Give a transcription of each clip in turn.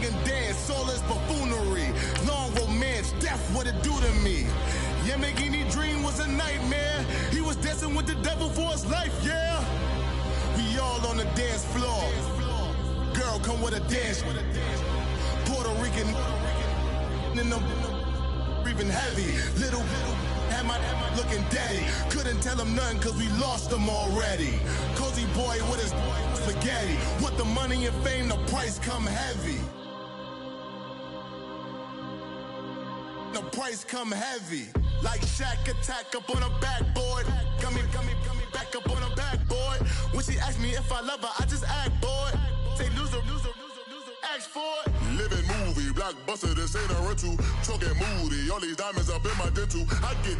and dance, all is buffoonery. Long romance, death, what it do to me. Yamagini dream was a nightmare. He was dancing with the devil for his life, yeah. We all on the dance floor. Girl, come with a dance. Puerto Rican in them breathing heavy. Little had my looking daddy. Couldn't tell him nothing cause we lost him already. Cozy boy with his spaghetti. Want the money and fame, the price come heavy. The price come heavy. Like Shaq attack up on a backboard. Gummy, back up on a backboard. When she asked me if I love her, I just act bored. Say loser, ask for it. Living movie, blockbuster, this ain't a rental. Talking moody, all these diamonds up in my dental. I get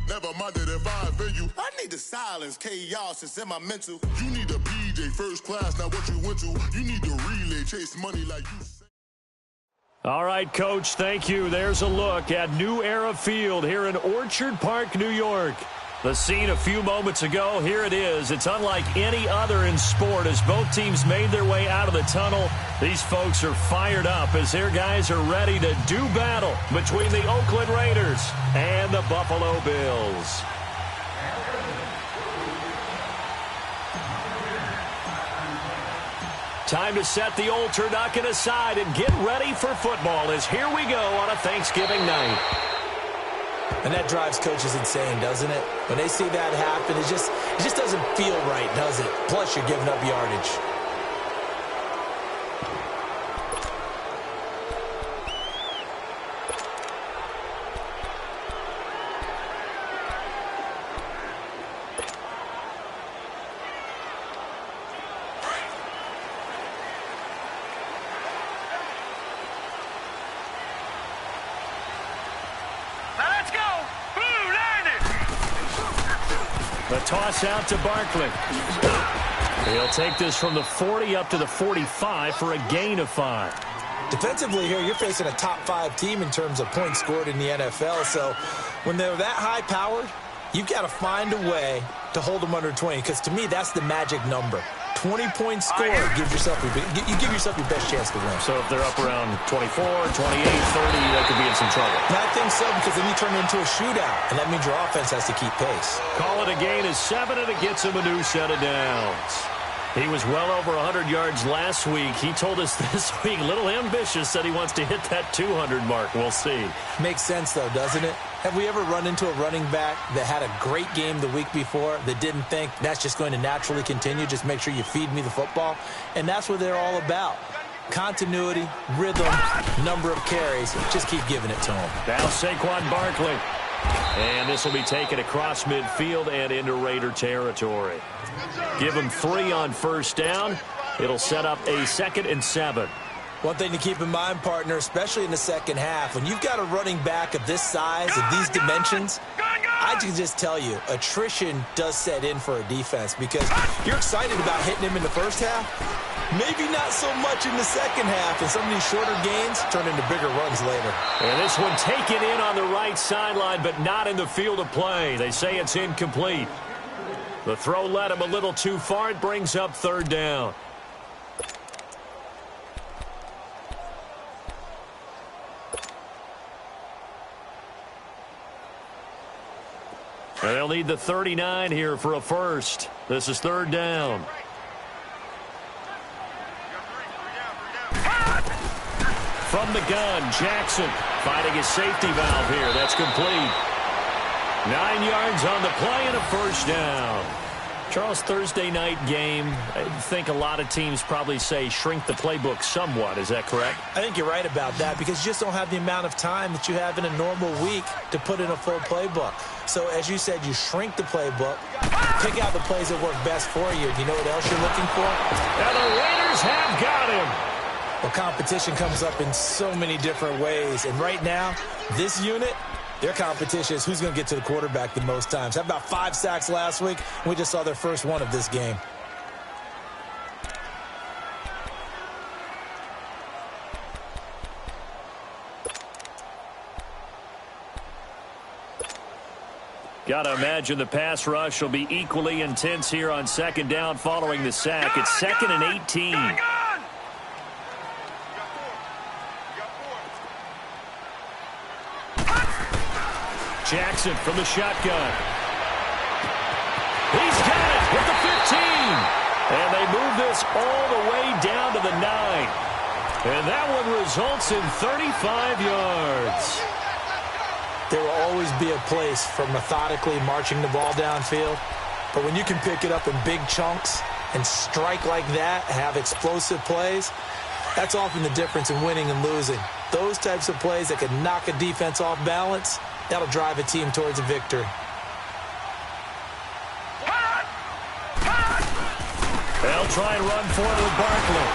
never minded if I offend you. I need the silence, chaos is in my mental. You need a PJ first class, not what you went to. You need to relay, chase money like you said. All right, Coach, thank you. There's a look at New Era Field here in Orchard Park, New York. The scene a few moments ago, here it is. It's unlike any other in sport as both teams made their way out of the tunnel. These folks are fired up as their guys are ready to do battle between the Oakland Raiders and the Buffalo Bills. Time to set the old turducken aside and get ready for football as here we go on a Thanksgiving night. And that drives coaches insane, doesn't it? When they see that happen, it just doesn't feel right, does it? Plus, you're giving up yardage. The toss out to Barkley. He'll take this from the 40 up to the 45 for a gain of 5. Defensively here, you're facing a top 5 team in terms of points scored in the NFL. So when they're that high-powered, you've got to find a way to hold them under 20. Because to me, that's the magic number. 20 points scored, you give yourself your best chance to win. So if they're up around 24, 28, 30, they could be in some trouble. And I think so, because then you turn it into a shootout, and that means your offense has to keep pace. Call it a gain of 7, and it gets him a new set of downs. He was well over 100 yards last week. He told us this week, a little ambitious, said he wants to hit that 200 mark. We'll see. Makes sense, though, doesn't it? Have we ever run into a running back that had a great game the week before that didn't think that's just going to naturally continue? Just make sure you feed me the football. And that's what they're all about. Continuity, rhythm, number of carries. Just keep giving it to him. Now Saquon Barkley. And this will be taken across midfield and into Raider territory. Give him 3 on first down. It'll set up a 2nd and 7. One thing to keep in mind, partner, especially in the second half, when you've got a running back of this size, of these dimensions, I can just tell you, attrition does set in for a defense because you're excited about hitting him in the first half. Maybe not so much in the second half, and some of these shorter gains turn into bigger runs later. And this one taken in on the right sideline, but not in the field of play. They say it's incomplete. The throw led him a little too far. It brings up 3rd down. And they'll need the 39 here for a first. This is 3rd down. From the gun, Jackson finding his safety valve here. That's complete. 9 yards on the play and a first down. Charles, Thursday night game, I think a lot of teams probably say shrink the playbook somewhat. Is that correct? I think you're right about that because you just don't have the amount of time that you have in a normal week to put in a full playbook. So as you said, you shrink the playbook, pick out the plays that work best for you. You know what else you're looking for? And the Raiders have got him. Well, competition comes up in so many different ways. And right now, this unit, their competition is who's going to get to the quarterback the most times. How about 5 sacks last week? We just saw their first one of this game. Got to imagine the pass rush will be equally intense here on 2nd down following the sack. It's 2nd and 18. Jackson from the shotgun. He's got it with the 15. And they move this all the way down to the 9. And that one results in 35 yards. There will always be a place for methodically marching the ball downfield. But when you can pick it up in big chunks and strike like that, have explosive plays, that's often the difference in winning and losing. Those types of plays that can knock a defense off balance, that'll drive a team towards a victory. They'll try and run for it with Barkley.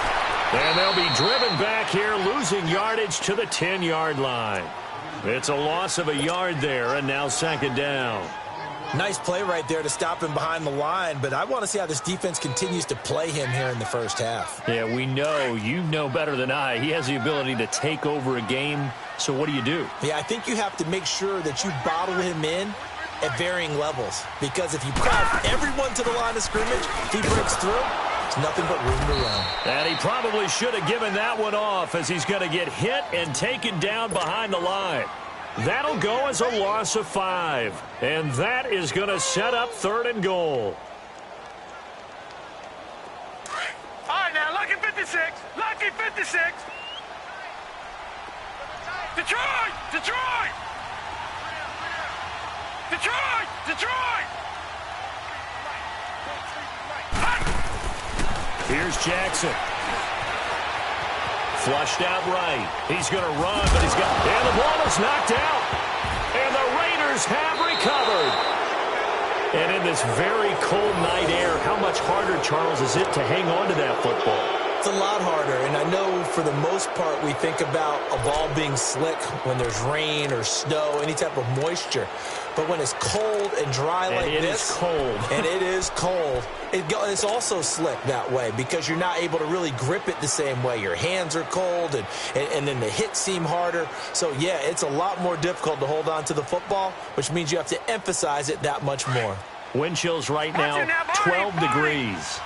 And they'll be driven back here, losing yardage to the 10-yard line. It's a loss of a yard there, and now second down. Nice play right there to stop him behind the line, but I want to see how this defense continues to play him here in the first half. Yeah, we know. You know better than I. He has the ability to take over a game, so what do you do? Yeah, I think you have to make sure that you bottle him in at varying levels, because if you crowd everyone to the line of scrimmage, if he breaks through, it's nothing but room to run. And he probably should have given that one off, as he's going to get hit and taken down behind the line. That'll go as a loss of 5. And that is going to set up 3rd and goal. All right, now, lucky 56. Lucky 56. Detroit! Detroit! Detroit! Detroit! Here's Jackson. Flushed out right. He's going to run, but he's got... And the ball is knocked out. And the Raiders have recovered. And in this very cold night air, how much harder, Charles, is it to hang on to that football? It's a lot harder, and I know for the most part we think about a ball being slick when there's rain or snow, any type of moisture. But when it's cold and dry like this... And it is cold. And it is cold. It's also slick that way because you're not able to really grip it the same way. Your hands are cold, and then the hits seem harder. So, yeah, it's a lot more difficult to hold on to the football, which means you have to emphasize it that much more. Wind chills right now, 12 degrees.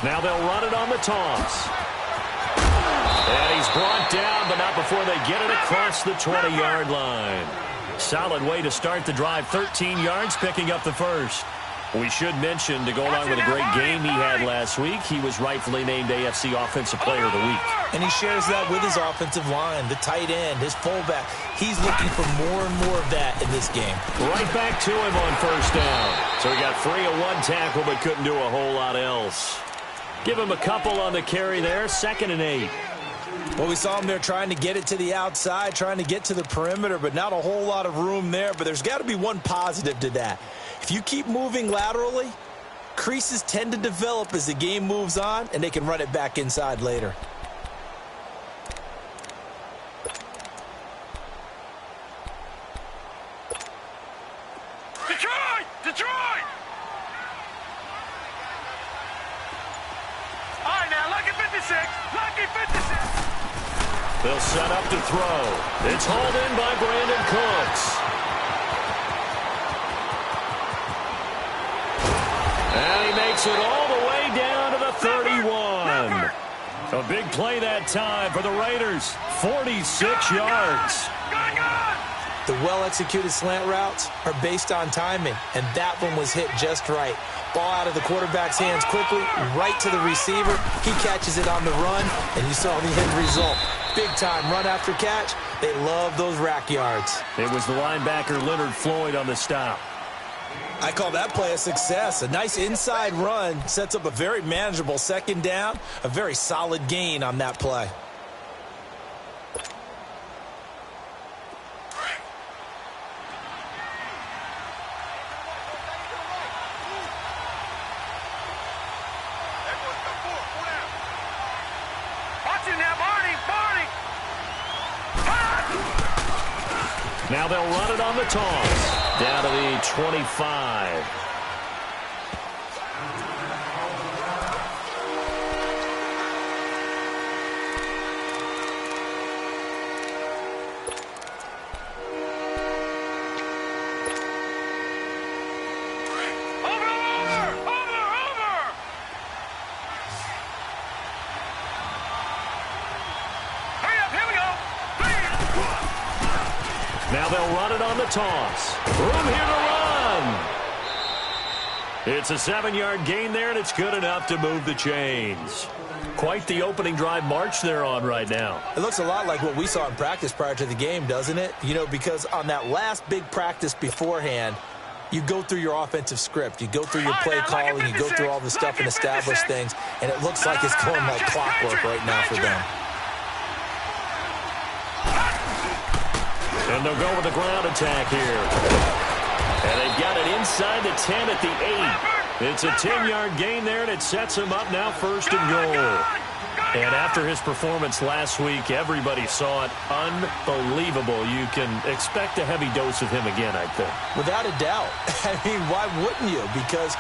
Now they'll run it on the toss. And he's brought down, but not before they get it across the 20-yard line. Solid way to start the drive. 13 yards, picking up the first. We should mention, to go along with a great game he had last week, he was rightfully named AFC Offensive Player of the Week. And he shares that with his offensive line, the tight end, his fullback. He's looking for more and more of that in this game. Right back to him on first down. So he got 3 on 1 tackle, but couldn't do a whole lot else. Give him a couple on the carry there, 2nd and 8. Well, we saw him there trying to get it to the outside, trying to get to the perimeter, but not a whole lot of room there. But there's got to be one positive to that. If you keep moving laterally, creases tend to develop as the game moves on, and they can run it back inside later. Detroit! Detroit! All right, now, lucky 56. Lucky 56. They'll set up to throw. It's hauled in by Brandon Cooks. And he makes it all the way down to the 31. A big play that time for the Raiders. 46 yards. The well-executed slant routes are based on timing, and that one was hit just right. Ball out of the quarterback's hands quickly, right to the receiver. He catches it on the run, and you saw the end result. Big-time run after catch. They love those rack yards. It was the linebacker Leonard Floyd on the stop. I call that play a success. A nice inside run sets up a very manageable 2nd down, a very solid gain on that play. Now they'll run it on the toss. Down to the 25. Now they'll run it on the toss. Room here to run. It's a 7-yard gain there, and it's good enough to move the chains. Quite the opening drive march they're on right now. It looks a lot like what we saw in practice prior to the game, doesn't it? You know, because on that last big practice beforehand, you go through your offensive script. You go through your play calling. You go through all the stuff and establish things. And it looks like it's going like clockwork right now for them. And they'll go with the ground attack here. And they've got it inside the 10 at the 8. It's a 10-yard gain there, and it sets him up now 1st and goal. And after his performance last week, everybody saw it. Unbelievable. You can expect a heavy dose of him again, I think. Without a doubt. I mean, why wouldn't you? Because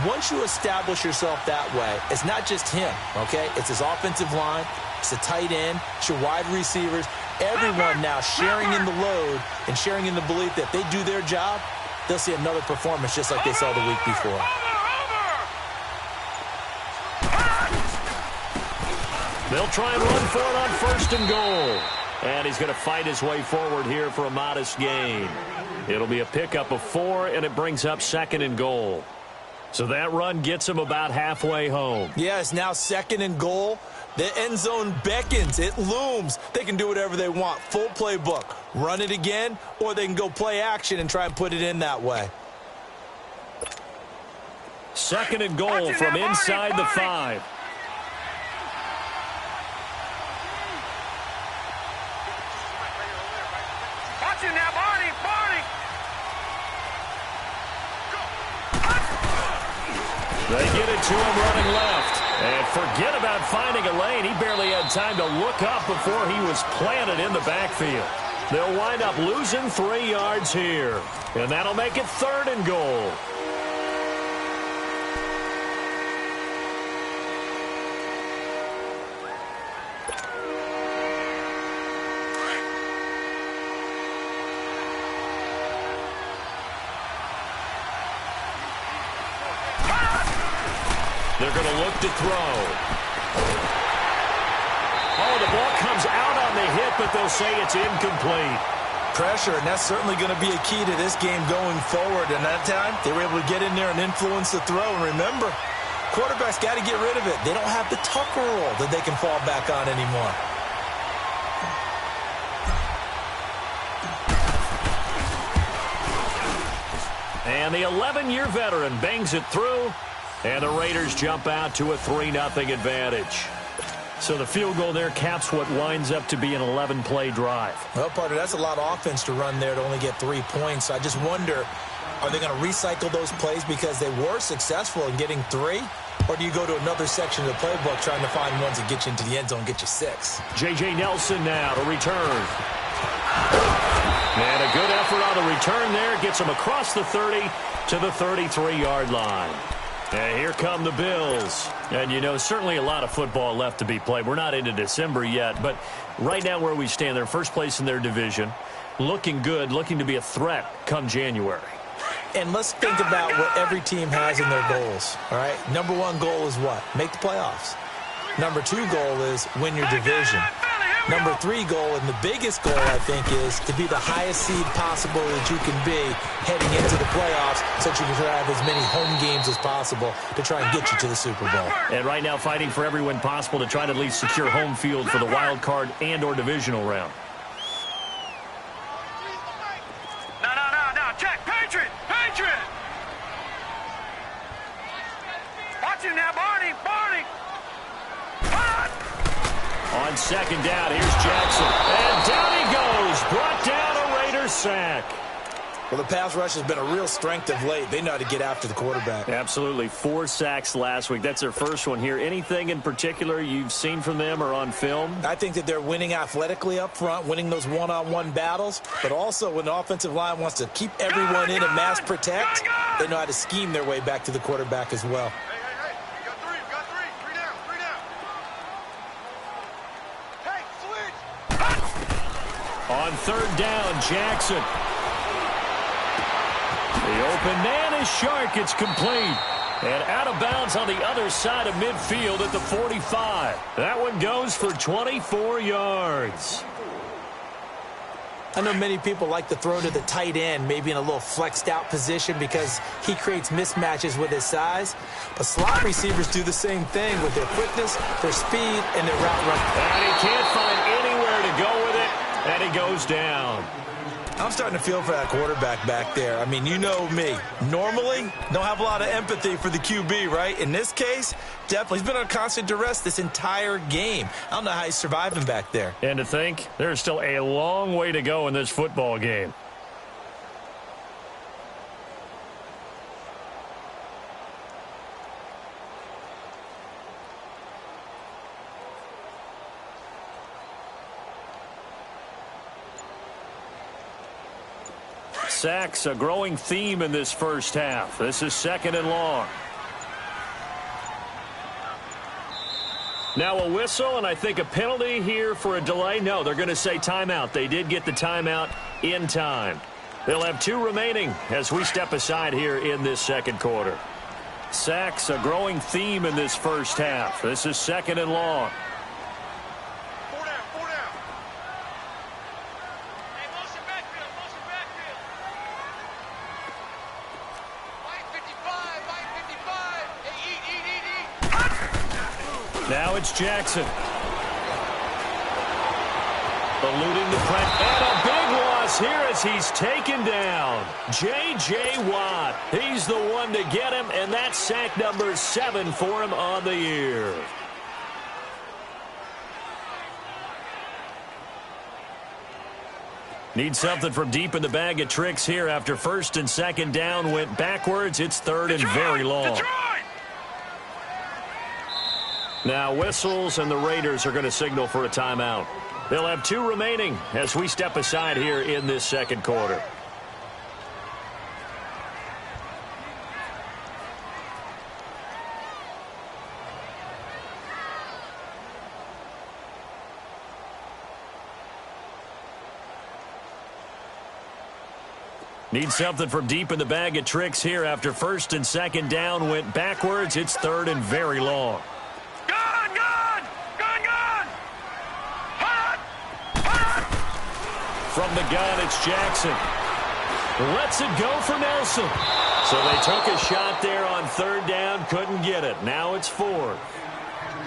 once you establish yourself that way, it's not just him, okay? It's his offensive line. It's the tight end. It's your wide receivers. Everyone now sharing in the load and sharing in the belief that they do their job, they'll see another performance just like they saw the week before. They'll try and run for it on 1st and goal. And he's going to fight his way forward here for a modest gain. It'll be a pickup of 4, and it brings up 2nd and goal. So that run gets him about halfway home. Yeah, it's now 2nd and goal. The end zone beckons. It looms. They can do whatever they want. Full playbook. Run it again, or they can go play action and try and put it in that way. 2nd and goal from inside the 5. Watching now, Barney. They get it to him running left. And forget about finding a lane. He barely had time to look up before he was planted in the backfield. They'll wind up losing 3 yards here. And that'll make it 3rd and goal. They're going to look to throw. Oh, the ball comes out on the hit, but they'll say it's incomplete. Pressure, and that's certainly going to be a key to this game going forward. And that time, they were able to get in there and influence the throw. And remember, quarterbacks got to get rid of it. They don't have the Tucker rule that they can fall back on anymore. And the 11-year veteran bangs it through. And the Raiders jump out to a 3-0 advantage. So the field goal there caps what winds up to be an 11-play drive. Well, partner, that's a lot of offense to run there to only get 3 points. I just wonder, are they going to recycle those plays because they were successful in getting 3? Or do you go to another section of the playbook trying to find ones that get you into the end zone and get you 6? J.J. Nelson now to return. And a good effort on the return there. Gets him across the 30 to the 33-yard line. And here come the Bills. And, you know, certainly a lot of football left to be played. We're not into December yet, but right now where we stand, they're first place in their division. Looking good, looking to be a threat come January. And let's think about what every team has in their goals, all right? Number 1 goal is what? Make the playoffs. Number 2 goal is win your division. Number 3 goal, and the biggest goal, I think, is to be the highest seed possible that you can be heading into the playoffs so that you can have as many home games as possible to try and get you to the Super Bowl. And right now fighting for every win possible to try to at least secure home field for the wild card and or divisional round. No. Check. Patriot. Watch him now, Barney. On 2nd down, here's Jackson. And down he goes. Brought down a Raider sack. Well, the pass rush has been a real strength of late. They know how to get after the quarterback. Absolutely. 4 sacks last week. That's their first one here. Anything in particular you've seen from them or on film? I think that they're winning athletically up front, winning those one-on-one battles, but also when the offensive line wants to keep everyone in and mass protect, they know how to scheme their way back to the quarterback as well. Hey. You got three. Three down. Hey, switch. On 3rd down, Jackson. The open man is Shark. It's complete. And out of bounds on the other side of midfield at the 45. That one goes for 24 yards. I know many people like to throw to the tight end, maybe in a little flexed out position because he creates mismatches with his size. But slot receivers do the same thing with their quickness, their speed, and their route running. And he can't find anywhere to go with it, and he goes down. I'm starting to feel for that quarterback back there. I mean, you know me. Normally, don't have a lot of empathy for the QB, right? In this case, definitely. He's been on constant duress this entire game. I don't know how he's surviving back there. And to think, there's still a long way to go in this football game. Sacks, a growing theme in this first half. This is 2nd and long. Now a whistle, and I think a penalty here for a delay. No, they're going to say timeout. They did get the timeout in time. They'll have 2 remaining as we step aside here in this second quarter. Sacks, a growing theme in this first half. This is 2nd and long. Now it's Jackson. Eluding the pressure. And a big loss here as he's taken down. J.J. Watt. He's the one to get him, and that's sack number 7 for him on the year. Need something from deep in the bag of tricks here after 1st and 2nd down went backwards. It's 3rd and very long. Now whistles, and the Raiders are going to signal for a timeout. They'll have 2 remaining as we step aside here in this second quarter. Need something from deep in the bag of tricks here after 1st and 2nd down went backwards. It's 3rd and very long. From the gun, it's Jackson. Lets it go for Nelson. So they took a shot there on 3rd down, couldn't get it. Now it's 4th.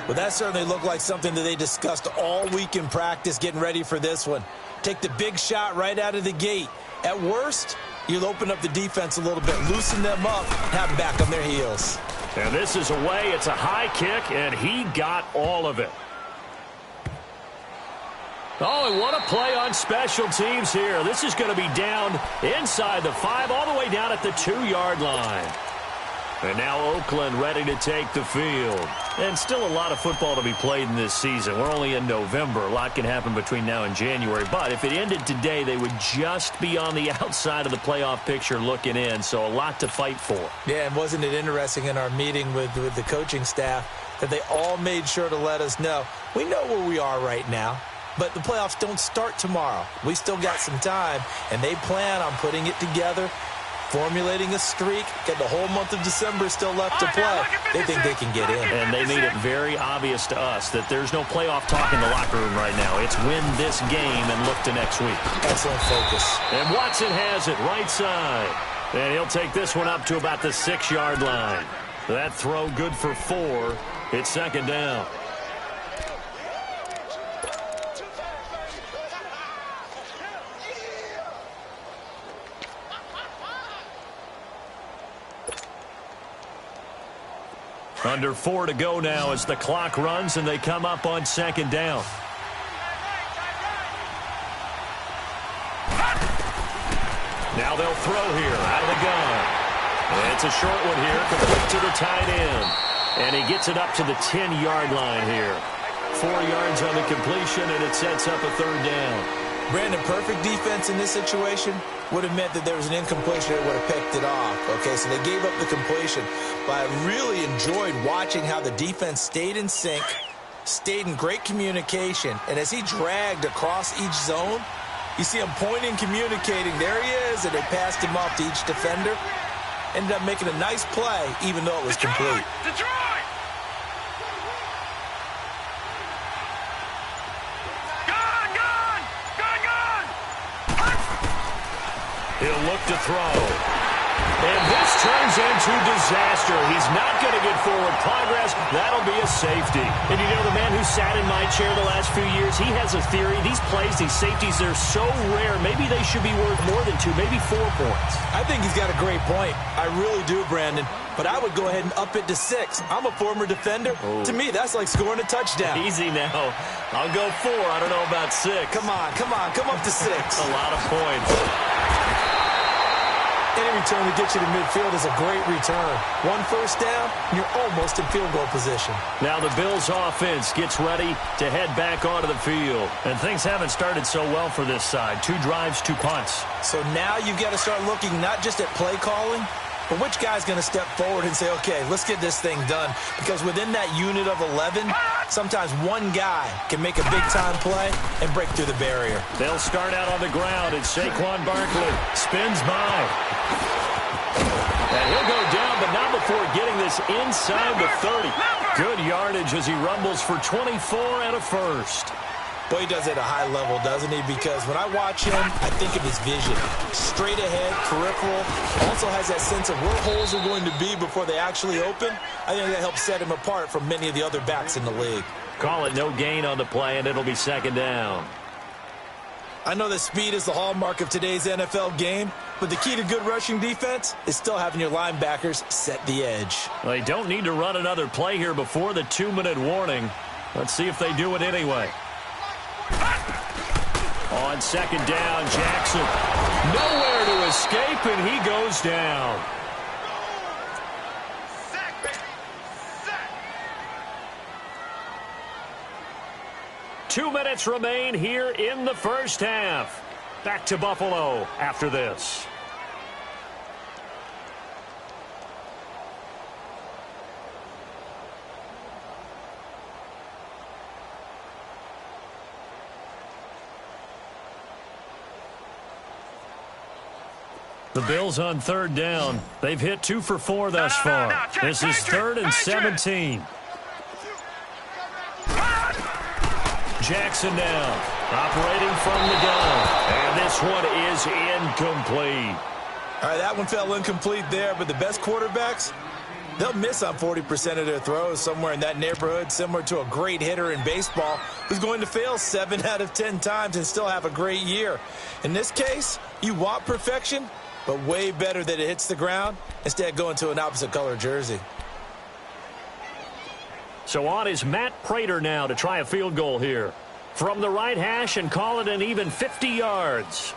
Well, that certainly looked like something that they discussed all week in practice getting ready for this one. Take the big shot right out of the gate. At worst, you'll open up the defense a little bit, loosen them up, have them back on their heels. And this is away. It's a high kick, and he got all of it. Oh, and what a play on special teams here. This is going to be down inside the 5, all the way down at the 2-yard line. And now Oakland ready to take the field. And still a lot of football to be played in this season. We're only in November. A lot can happen between now and January. But if it ended today, they would just be on the outside of the playoff picture looking in. So a lot to fight for. Yeah, and wasn't it interesting in our meeting with the coaching staff that they all made sure to let us know, we know where we are right now, but the playoffs don't start tomorrow. We still got some time, and they plan on putting it together, formulating a streak, get the whole month of December still left to play. They think they can get in. And they made it very obvious to us that there's no playoff talk in the locker room right now. It's win this game and look to next week. Excellent focus. And Watson has it right side. And he'll take this one up to about the 6-yard line. That throw good for 4. It's 2nd down. Under 4 to go now as the clock runs and they come up on 2nd down. Now they'll throw here out of the gun. And it's a short one here, complete to the tight end. And he gets it up to the 10-yard line here. 4 yards on the completion, and it sets up a 3rd down. Brandon, perfect defense in this situation would have meant that there was an incompletion that would have picked it off. Okay, so they gave up the completion. But I really enjoyed watching how the defense stayed in sync, stayed in great communication. And as he dragged across each zone, you see him pointing, communicating. There he is, and they passed him off to each defender. Ended up making a nice play, even though it was complete. Detroit! He'll look to throw. And this turns into disaster. He's not going to get forward progress. That'll be a safety. And you know, the man who sat in my chair the last few years, he has a theory. These plays, these safeties, they're so rare. Maybe they should be worth more than 2, maybe 4 points. I think he's got a great point. I really do, Brandon. But I would go ahead and up it to 6. I'm a former defender. Oh. To me, that's like scoring a touchdown. Easy now. I'll go 4. I don't know about 6. Come on. Come up to 6. A lot of points. Any return to get you to midfield is a great return. 1 first down, and you're almost in field goal position. Now the Bills' offense gets ready to head back onto the field. And things haven't started so well for this side. 2 drives, 2 punts. So now you've got to start looking not just at play calling, but which guy's going to step forward and say, okay, let's get this thing done. Because within that unit of 11, sometimes one guy can make a big-time play and break through the barrier. They'll start out on the ground, and Saquon Barkley spins by. And he'll go down, but not before getting this inside the 30. Good yardage as he rumbles for 24 and a first. Boy, he does it at a high level, doesn't he? Because when I watch him, I think of his vision. Straight ahead, peripheral. Also has that sense of where holes are going to be before they actually open. I think that helps set him apart from many of the other backs in the league. Call it no gain on the play, and it'll be 2nd down. I know that speed is the hallmark of today's NFL game, but the key to good rushing defense is still having your linebackers set the edge. Well, they don't need to run another play here before the 2-minute warning. Let's see if they do it anyway. On 2nd down, Jackson. Nowhere to escape, and he goes down. Two minutes remain here in the first half. Back to Buffalo after this. The Bills on 3rd down. They've hit 2 for 4 thus far. This is 3rd and 17. Jackson now, operating from the gun. And this one is incomplete. All right, that one fell incomplete there, but the best quarterbacks, they'll miss on 40% of their throws, somewhere in that neighborhood, similar to a great hitter in baseball who's going to fail 7 out of 10 times and still have a great year. In this case, you want perfection, but way better that it hits the ground instead of going to an opposite color jersey. So on is Matt Prater now to try a field goal here. From the right hash and call it an even 50 yards.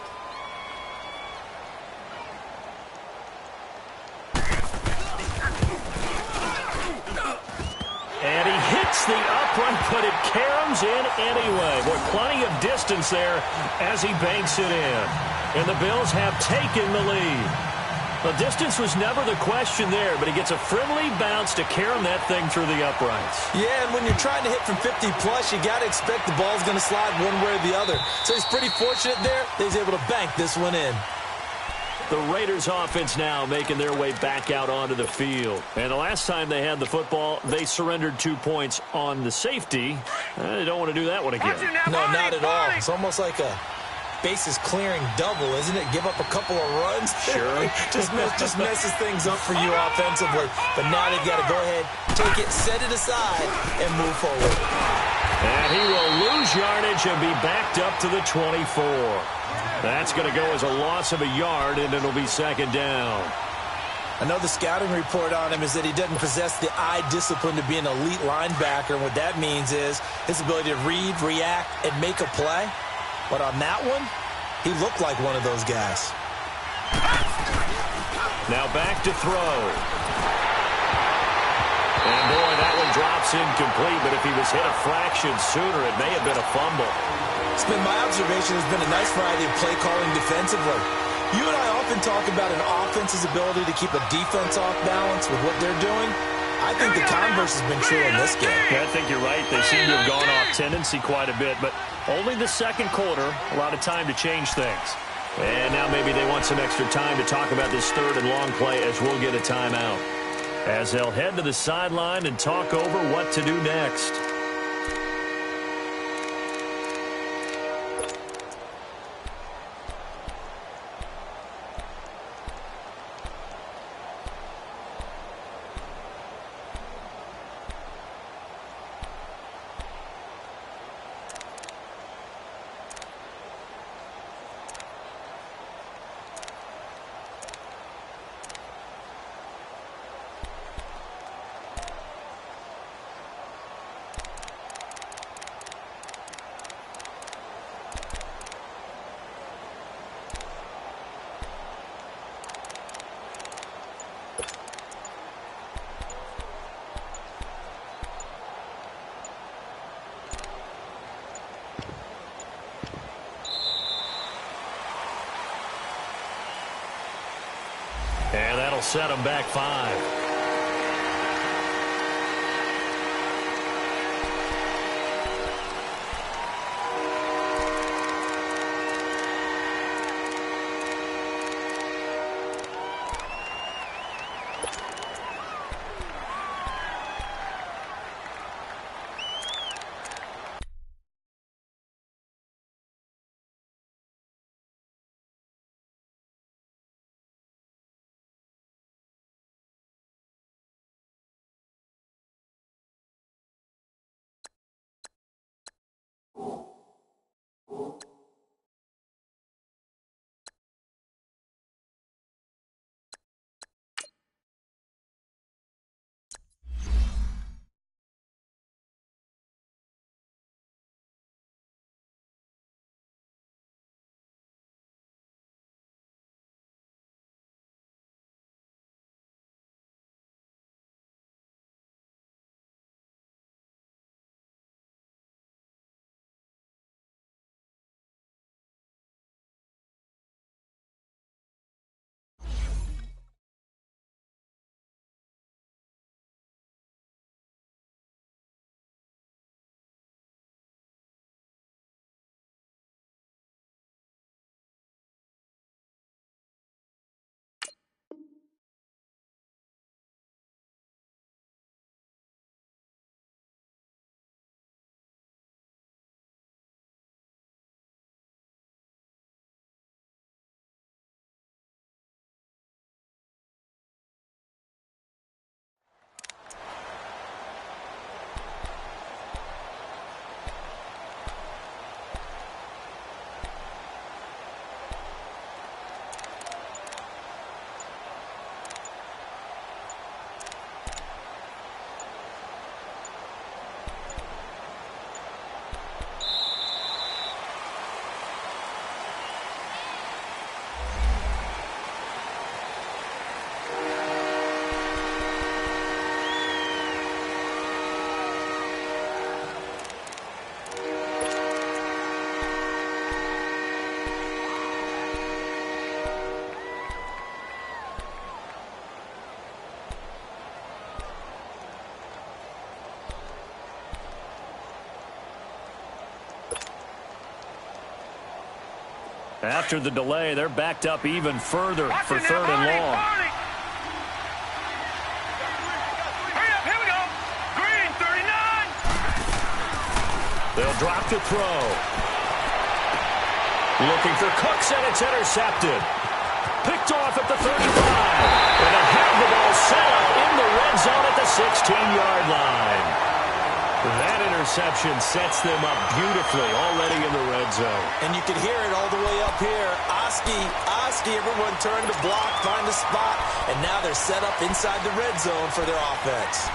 And he hits the upright, but it caroms in anyway. Boy, plenty of distance there as he banks it in. And the Bills have taken the lead. The distance was never the question there, but he gets a friendly bounce to carom that thing through the uprights. Yeah, and when you're trying to hit from 50-plus, you got to expect the ball's going to slide one way or the other. So he's pretty fortunate there that he's able to bank this one in. The Raiders offense now making their way back out onto the field. And the last time they had the football, they surrendered 2 points on the safety. They don't want to do that one again. No, not at all. It's almost like a bases clearing double, isn't it? Give up a couple of runs. Sure. just messes things up for you offensively. But now they've got to go ahead, take it, set it aside, and move forward. And he will lose yardage and be backed up to the 24. That's going to go as a loss of a yard, and it'll be 2nd down. I know the scouting report on him is that he doesn't possess the eye discipline to be an elite linebacker. And what that means is his ability to read, react, and make a play. But on that one, he looked like one of those guys. Now back to throw. And boy, that one drops incomplete, but if he was hit a fraction sooner, it may have been a fumble. It's been my observation. There's been a nice variety of play calling defensively. You and I often talk about an offense's ability to keep a defense off balance with what they're doing. I think the converse has been true in this game. Yeah, I think you're right. They seem to have gone off tendency quite a bit, but only the 2nd quarter, a lot of time to change things. And now maybe they want some extra time to talk about this 3rd and long play as we'll get a timeout. As they'll head to the sideline and talk over what to do next. that'll set them back 5. After the delay, they're backed up even further for 3rd and long. Hurry up, here we go. Green, 39. They'll drop to throw. Looking for Cooks, and it's intercepted. Picked off at the 35. And a have the ball set up in the red zone at the 16-yard line. That interception sets them up beautifully already in the red zone. And you can hear it all the way up here. Oski, everyone turned to block, find the spot, and now they're set up inside the red zone for their offense.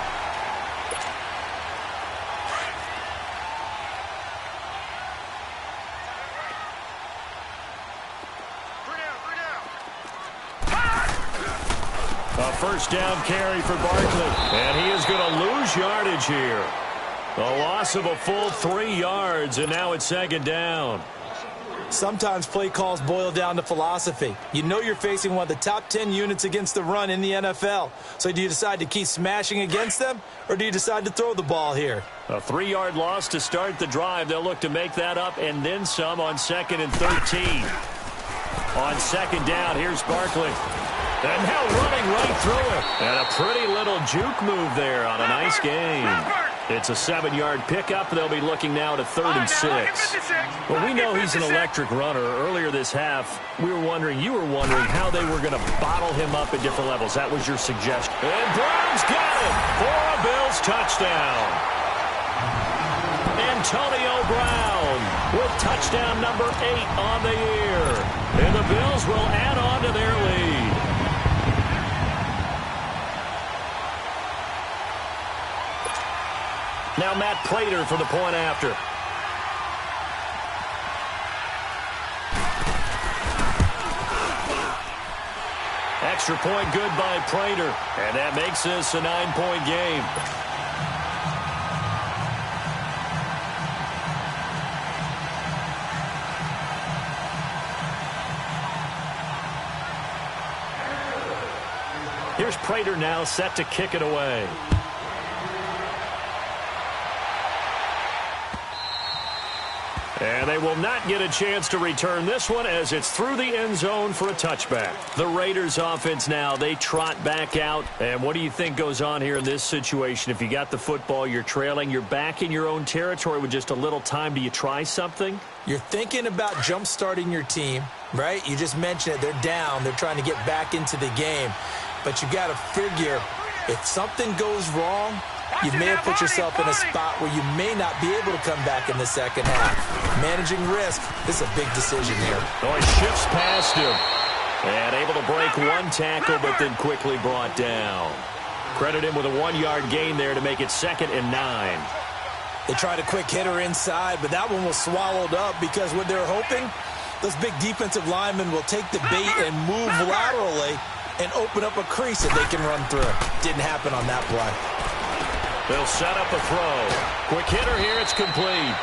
A first down carry for Barkley. And he is going to lose yardage here. A loss of a full 3 yards, and now it's 2nd down. Sometimes play calls boil down to philosophy. You know you're facing one of the top 10 units against the run in the NFL. So do you decide to keep smashing against them, or do you decide to throw the ball here? A 3-yard loss to start the drive. They'll look to make that up and then some on 2nd and 13. On 2nd down, here's Barkley. And now running right through it. And a pretty little juke move there on a nice game. It's a 7-yard pickup. They'll be looking now to 3rd and 6. Well, we know he's an electric runner. Earlier this half, you were wondering how they were going to bottle him up at different levels. That was your suggestion. And Brown's got it for a Bills touchdown. Antonio Brown with touchdown number 8 on the year. And the Bills will add on to their lead. Now Matt Prater for the point after. Extra point good by Prater. And that makes this a 9-point game. Here's Prater now set to kick it away. And they will not get a chance to return this one as it's through the end zone for a touchback. The Raiders offense now, they trot back out. And what do you think goes on here in this situation? If you got the football, you're trailing, you're back in your own territory with just a little time. Do you try something? You're thinking about jump-starting your team, right? You just mentioned it. They're down. They're trying to get back into the game. But you got to figure if something goes wrong, you may have put yourself in a spot where you may not be able to come back in the second half. Managing risk, this is a big decision here. Oh, he shifts past him. And able to break one tackle, but then quickly brought down. Credit him with a 1-yard gain there to make it 2nd and 9. They tried a quick hitter inside, but that one was swallowed up because what they're hoping, those big defensive linemen will take the bait and move laterally and open up a crease that they can run through. Didn't happen on that play. They'll set up a throw. Quick hitter here, it's complete.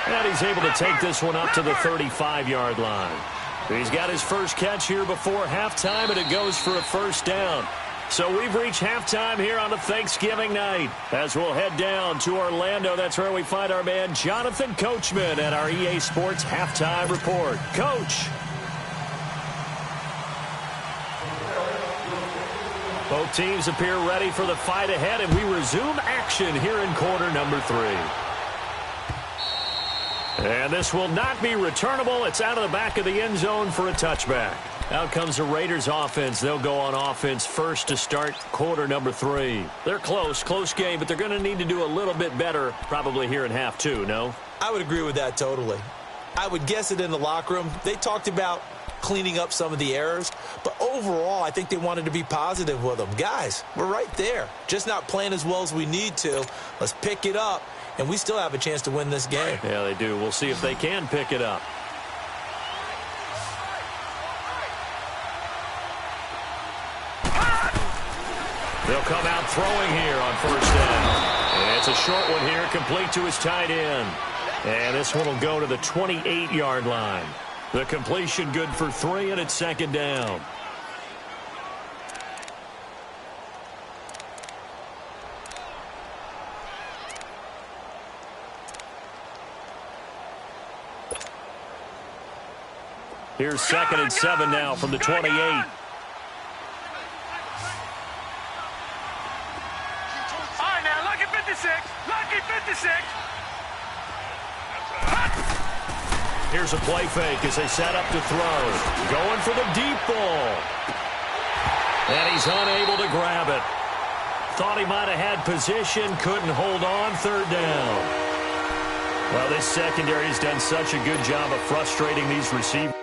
And he's able to take this one up to the 35-yard line. He's got his first catch here before halftime, and it goes for a first down. So we've reached halftime here on a Thanksgiving night. As we'll head down to Orlando, that's where we find our man Jonathan Coachman at our EA Sports Halftime Report. Coach. Both teams appear ready for the fight ahead, and we resume action here in quarter number 3. And this will not be returnable. It's out of the back of the end zone for a touchback. Out comes the Raiders offense. They'll go on offense first to start quarter number 3. They're close game, but they're going to need to do a little bit better probably here in half 2, no? I would agree with that totally. I would guess it in the locker room. They talked about cleaning up some of the errors, but overall, I think they wanted to be positive with them. Guys, we're right there. Just not playing as well as we need to. Let's pick it up, and we still have a chance to win this game. Yeah, they do. We'll see if they can pick it up. They'll come out throwing here on first down. And it's a short one here, complete to his tight end. And this one will go to the 28-yard line. The completion good for 3, and it's 2nd down. Here's 2nd and 7 now from the 28. All right, now, lucky 56. Lucky 56. Here's a play fake as they set up to throw. Going for the deep ball. And he's unable to grab it. Thought he might have had position, couldn't hold on, 3rd down. Well, this secondary has done such a good job of frustrating these receivers.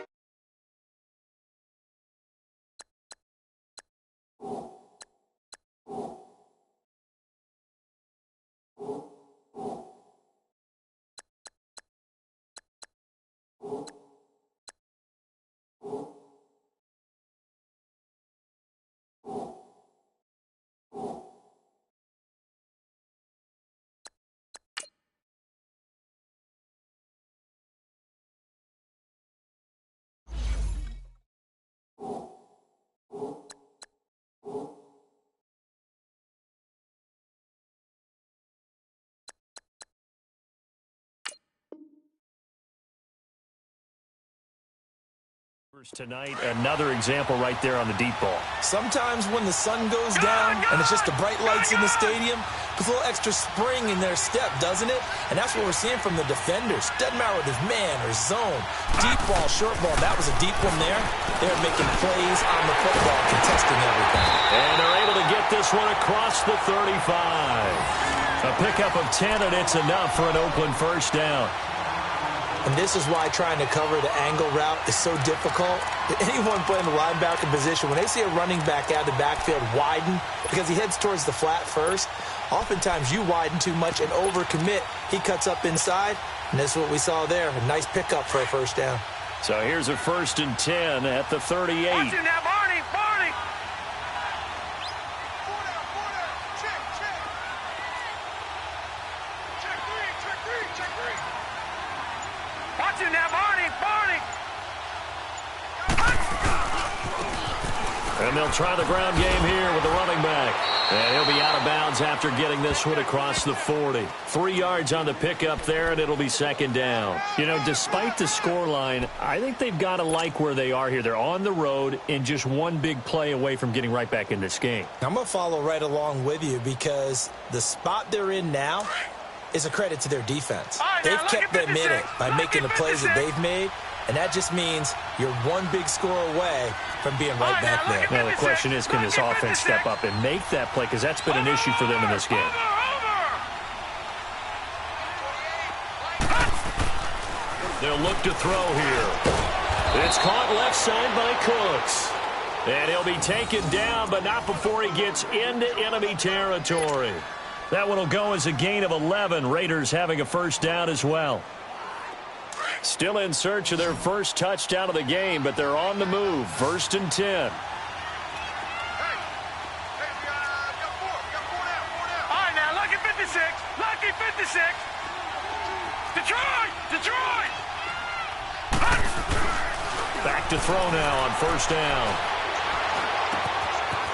Tonight, another example right there on the deep ball. Sometimes when the sun goes down and it's just the bright lights in the stadium, puts a little extra spring in their step, doesn't it? And that's what we're seeing from the defenders. Doesn't matter whether it's man or zone. Deep ball, short ball, that was a deep one there. They're making plays on the football, contesting everything. And they're able to get this one across the 35. A pickup of 10, and it's enough for an Oakland first down. And this is why trying to cover the angle route is so difficult. Anyone playing the linebacker position, when they see a running back out of the backfield widen because he heads towards the flat first, oftentimes you widen too much and overcommit. He cuts up inside, and this is what we saw there. A nice pickup for a first down. So here's a 1st and 10 at the 38. Watch it now, Barney. Barney. Watch it now, Barney. Barney. And they'll try the ground game here with the running back. And he'll be out of bounds after getting this one across the 40. 3 yards on the pickup there, and it'll be second down. You know, despite the scoreline, I think they've got to like where they are here. They're on the road and just one big play away from getting right back in this game. I'm going to follow right along with you because the spot they're in now is a credit to their defense. They've kept them in it by making the plays that they've made. And that just means you're one big score away from being right back there. Now, the question is, can this offense step up and make that play? Because that's been an issue for them in this game. They'll look to throw here. It's caught left side by Cooks. And he'll be taken down, but not before he gets into enemy territory. That one will go as a gain of 11. Raiders having a first down as well. Still in search of their first touchdown of the game, but they're on the move. 1st and 10. All right, now, lucky 56. Lucky 56. Detroit! Back to throw now on 1st down.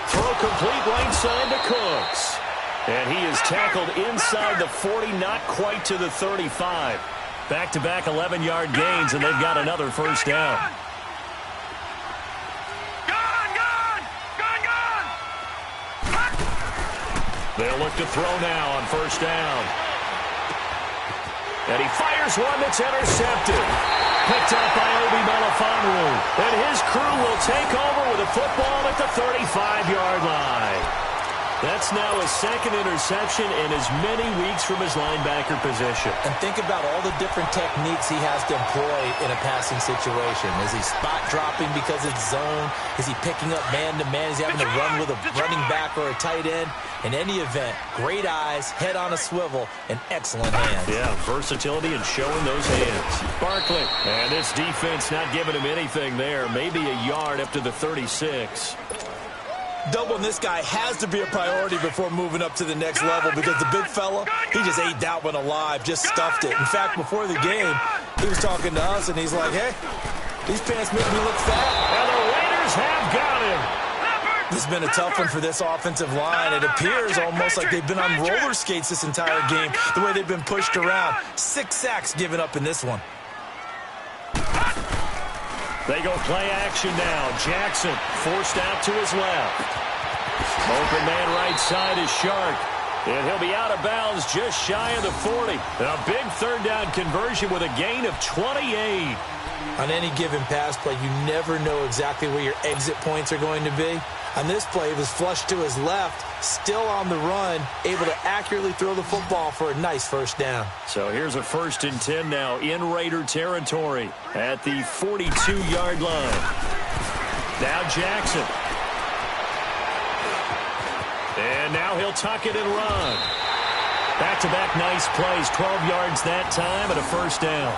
Throw complete right side to Cooks. And he is tackled inside the 40, not quite to the 35. Back-to-back 11-yard gains, and they've got another first down. They'll look to throw now on 1st down. And he fires one that's intercepted. Picked up by Obi Melifonwu. And his crew will take over with a football at the 35-yard line. That's now his 2nd interception in as many weeks from his linebacker position. And think about all the different techniques he has to employ in a passing situation. Is he spot dropping because it's zone? Is he picking up man-to-man? Is he having to run with a running back or a tight end? In any event, great eyes, head on a swivel, and excellent hands. Yeah, versatility and showing those hands. Barkley. And this defense not giving him anything there. Maybe a yard up to the 36. Doubling this guy has to be a priority before moving up to the next level because the big fella, he just ate that one alive, just stuffed it. In fact, before the game, he was talking to us, and he's like, hey, these pants make me look fat. And the Raiders have got him. This has been a tough one for this offensive line. It appears almost like they've been on roller skates this entire game, the way they've been pushed around. 6 sacks given up in this one. They go play action now. Jackson forced out to his left. Open man right side is Shark. And he'll be out of bounds just shy of the 40. A big 3rd down conversion with a gain of 28. On any given pass play, you never know exactly where your exit points are going to be. On this play, it was flushed to his left, still on the run, able to accurately throw the football for a nice first down. So here's a 1st and 10 now in Raider territory at the 42-yard line. Now Jackson. And now he'll tuck it and run. Back-to-back nice plays, 12 yards that time and a first down.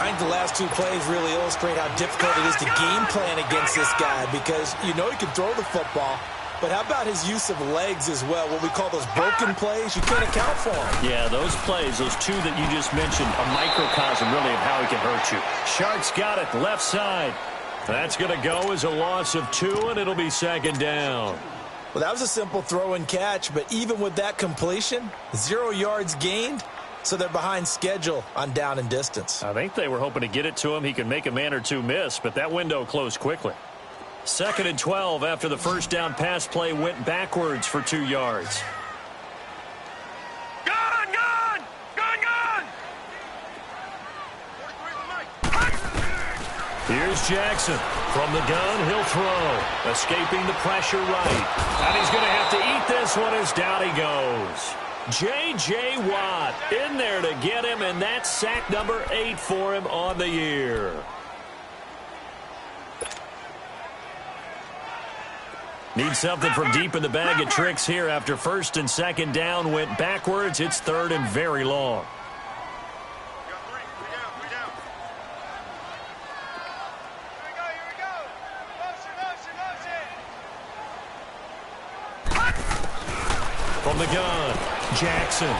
I think the last 2 plays really illustrate how difficult it is to game plan against this guy because you know he can throw the football, but how about his use of legs as well? What we call those broken plays, you can't account for them. Yeah, those plays, those 2 that you just mentioned, a microcosm really of how he can hurt you. Shark's got it, left side. That's going to go as a loss of 2, and it'll be 2nd down. Well, that was a simple throw and catch, but even with that completion, 0 yards gained. So they're behind schedule on down and distance. I think they were hoping to get it to him. He could make a man or 2 miss, but that window closed quickly. 2nd and 12 after the first down pass play went backwards for 2 yards. Gun! Here's Jackson. From the gun, he'll throw. Escaping the pressure right. And he's going to have to eat this one as down he goes. J.J. Watt in there to get him, and that's sack number 8 for him on the year. Need something from deep in the bag of tricks here after 1st and 2nd down went backwards. It's 3rd and very long. From the gun, Jackson.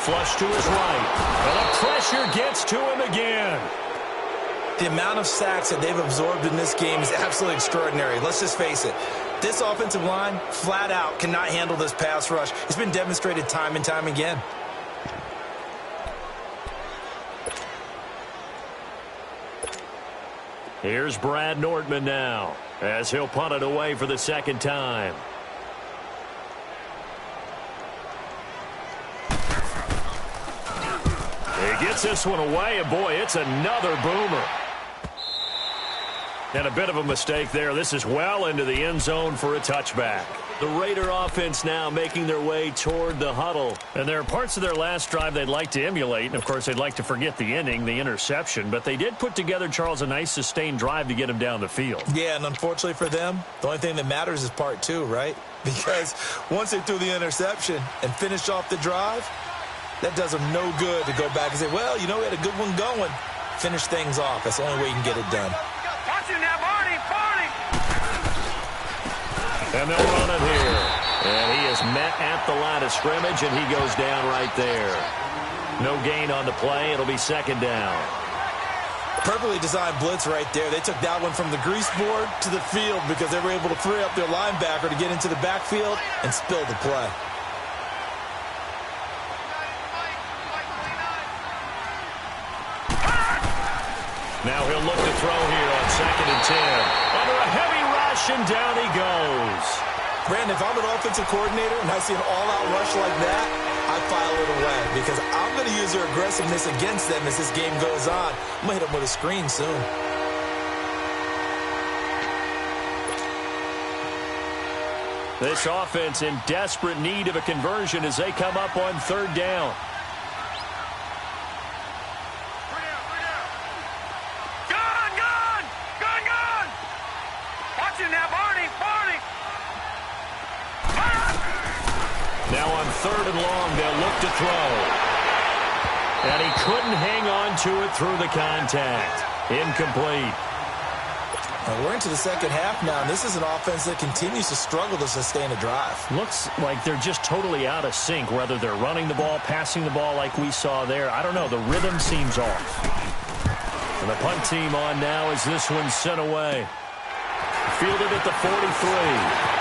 Flush to his right. And the pressure gets to him again. The amount of sacks that they've absorbed in this game is absolutely extraordinary. Let's just face it. This offensive line, flat out, cannot handle this pass rush. It's been demonstrated time and time again. Here's Brad Nordman now, as he'll punt it away for the second time. He gets this one away, and boy, it's another boomer. And a bit of a mistake there. This is well into the end zone for a touchback. The Raider offense now making their way toward the huddle. And there are parts of their last drive they'd like to emulate. And, of course, they'd like to forget the ending, the interception. But they did put together, Charles, a nice sustained drive to get him down the field. Yeah, and unfortunately for them, the only thing that matters is part two, right? Because once they threw the interception and finished off the drive, that does them no good to go back and say, well, you know, we had a good one going. Finish things off. That's the only way you can get it done. Watch him now, Barney! And they'll run it here. And he is met at the line of scrimmage, and he goes down right there. No gain on the play. It'll be second down. Perfectly designed blitz right there. They took that one from the grease board to the field because they were able to free up their linebacker to get into the backfield and spill the play. Now he'll look to throw here on 2nd and 10. Under a heavy rush, and down he goes. Brandon, if I'm an offensive coordinator and I see an all-out rush like that, I file it away because I'm going to use their aggressiveness against them as this game goes on. I'm going to hit them with a screen soon. This offense in desperate need of a conversion as they come up on 3rd down. Now on 3rd and long, they'll look to throw. And he couldn't hang on to it through the contact. Incomplete. Well, we're into the second half now, and this is an offense that continues to struggle to sustain a drive. Looks like they're just totally out of sync, whether they're running the ball, passing the ball like we saw there. I don't know. The rhythm seems off. And the punt team on now as this one's sent away. Fielded at the 43.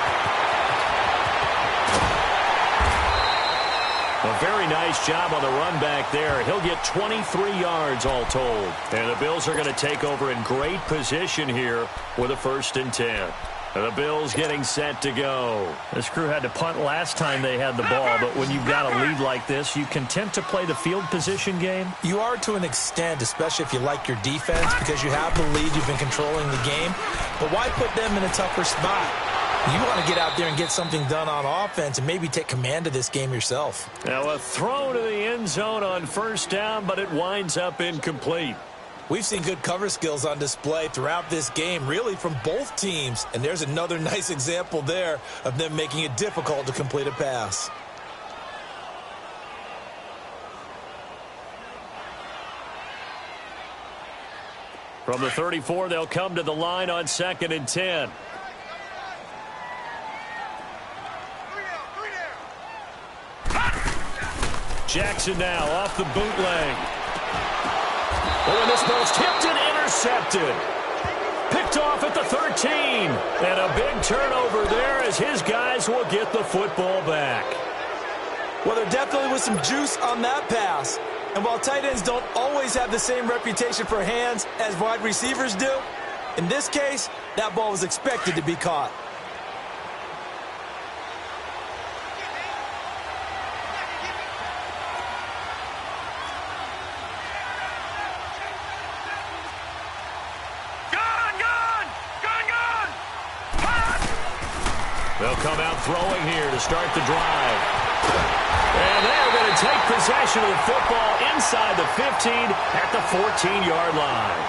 A very nice job on the run back there. He'll get 23 yards all told. And the Bills are going to take over in great position here with a 1st and 10. And the Bills getting set to go. This crew had to punt last time they had the ball, but when you've got a lead like this, you content to play the field position game? You are to an extent, especially if you like your defense, because you have the lead, you've been controlling the game. But why put them in a tougher spot? You want to get out there and get something done on offense and maybe take command of this game yourself. Now a throw to the end zone on 1st down, but it winds up incomplete. We've seen good cover skills on display throughout this game, really from both teams. And there's another nice example there of them making it difficult to complete a pass. From the 34, they'll come to the line on 2nd and 10. Jackson now off the bootleg. Oh, and this ball's tipped and intercepted. Picked off at the 13. And a big turnover there as his guys will get the football back. Well, there definitely was some juice on that pass. And while tight ends don't always have the same reputation for hands as wide receivers do, in this case, that ball was expected to be caught. They'll come out throwing here to start the drive. And they're going to take possession of the football inside the 15 at the 14-yard line.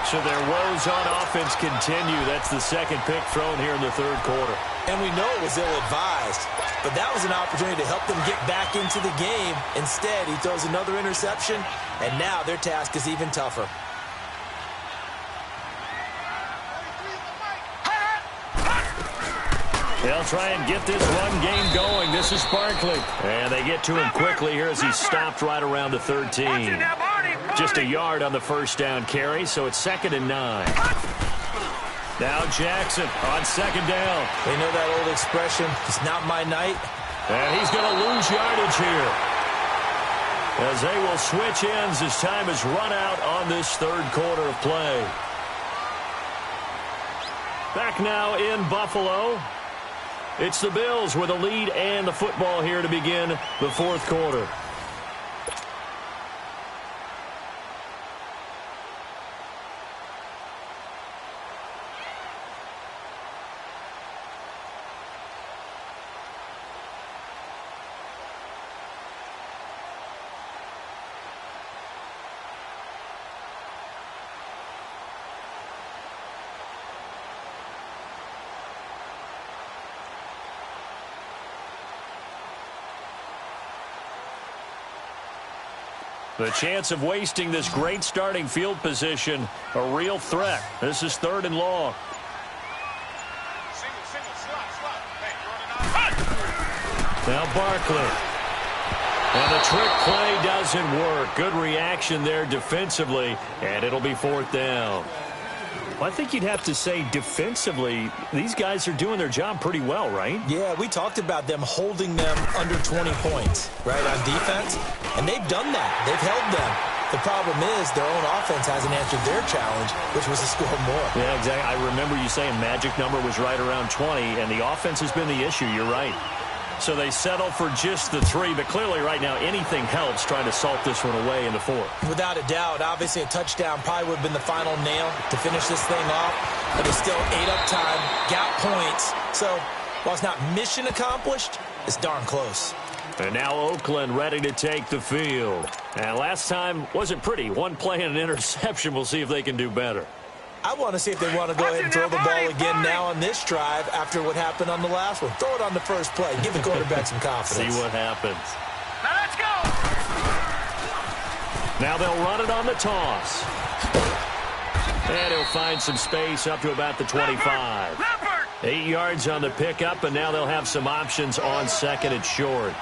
So their woes on offense continue. That's the second pick thrown here in the 3rd quarter. And we know it was ill-advised, but that was an opportunity to help them get back into the game. Instead, he throws another interception, and now their task is even tougher. They'll try and get this run game going. This is Barkley. And they get to him quickly here as he's stopped right around the 13. Watch it now, Barney. Just a yard on the first down carry, so it's 2nd and 9. Now Jackson on 2nd down. They know that old expression, it's not my night. And he's going to lose yardage here, as they will switch ends as time is run out on this 3rd quarter of play. Back now in Buffalo. It's the Bills with a lead and the football here to begin the 4th quarter. The chance of wasting this great starting field position, a real threat. This is 3rd and long. Now Barkley. And the trick play doesn't work. Good reaction there defensively, and it'll be 4th down. Well, I think you'd have to say defensively, these guys are doing their job pretty well, right? Yeah, we talked about them holding them under 20 points, right, on defense. And they've done that. They've held them. The problem is their own offense hasn't answered their challenge, which was to score more. Yeah, exactly. I remember you saying magic number was right around 20, and the offense has been the issue. You're right. So they settle for just the 3, but clearly right now anything helps trying to salt this one away in the 4th. Without a doubt, obviously a touchdown probably would have been the final nail to finish this thing off, but it's still ate up time, got points. So while it's not mission accomplished, it's darn close. And now Oakland ready to take the field. And last time wasn't pretty. One play and an interception. We'll see if they can do better. I want to see if they want to go ahead and throw the ball again now on this drive after what happened on the last one. Throw it on the first play. Give the quarterback some confidence. See what happens. Now let's go. Now they'll run it on the toss. And he'll find some space up to about the 25. 8 yards on the pickup, and now they'll have some options on 2nd and short.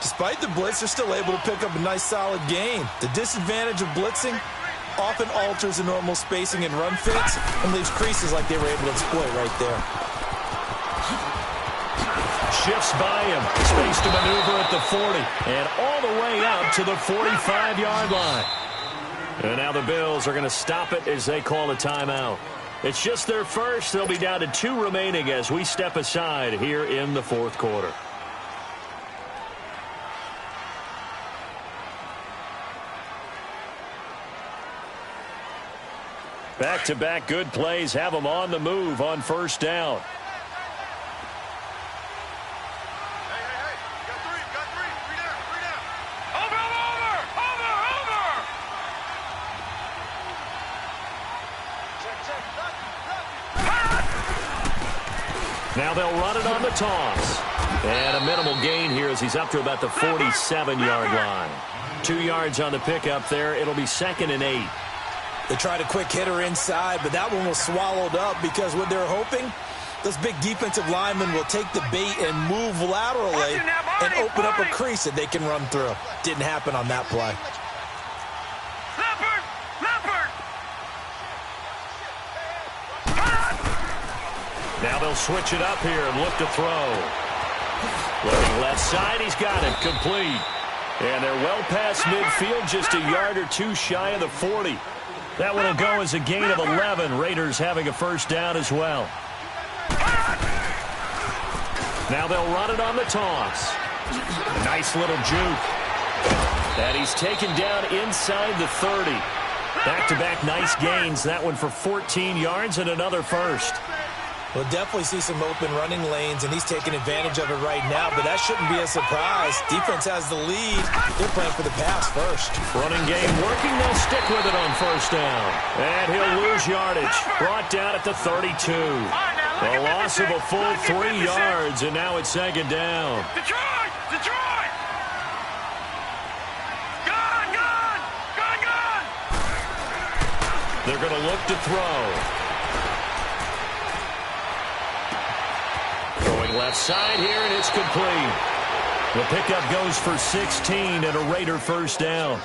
Despite the blitz, they're still able to pick up a nice, solid gain. The disadvantage of blitzing often alters the normal spacing and run fits and leaves creases like they were able to exploit right there. Shifts by him. Space to maneuver at the 40. And all the way up to the 45-yard line. And now the Bills are going to stop it as they call a timeout. It's just their first. They'll be down to 2 remaining as we step aside here in the 4th quarter. Back-to-back good plays have them on the move on 1st down. Hey, got three down. Over. Check. Now they'll run it on the toss. And a minimal gain here as he's up to about the 47-yard line. 2 yards on the pickup there. It'll be 2nd and 8. They tried a quick hitter inside, but that one was swallowed up because what they're hoping, those big defensive linemen will take the bait and move laterally and open up a crease that they can run through. Didn't happen on that play. Now they'll switch it up here and look to throw. Looking left side, he's got it, complete. And they're well past midfield, just a yard or 2 shy of the 40. That one will go as a gain of 11. Raiders having a 1st down as well. Now they'll run it on the toss. Nice little juke. And he's taken down inside the 30. Back-to-back nice gains. That one for 14 yards and another 1st. We'll definitely see some open running lanes, and he's taking advantage of it right now, but that shouldn't be a surprise. Defense has the lead. They're playing for the pass first. Running game working. They'll stick with it on 1st down. And he'll lose yardage. Brought down at the 32. A loss of a full 3 yards, and now it's 2nd down. Detroit! Gone! They're going to look to throw. Going left side here, and it's complete. The pickup goes for 16 and a Raider 1st down.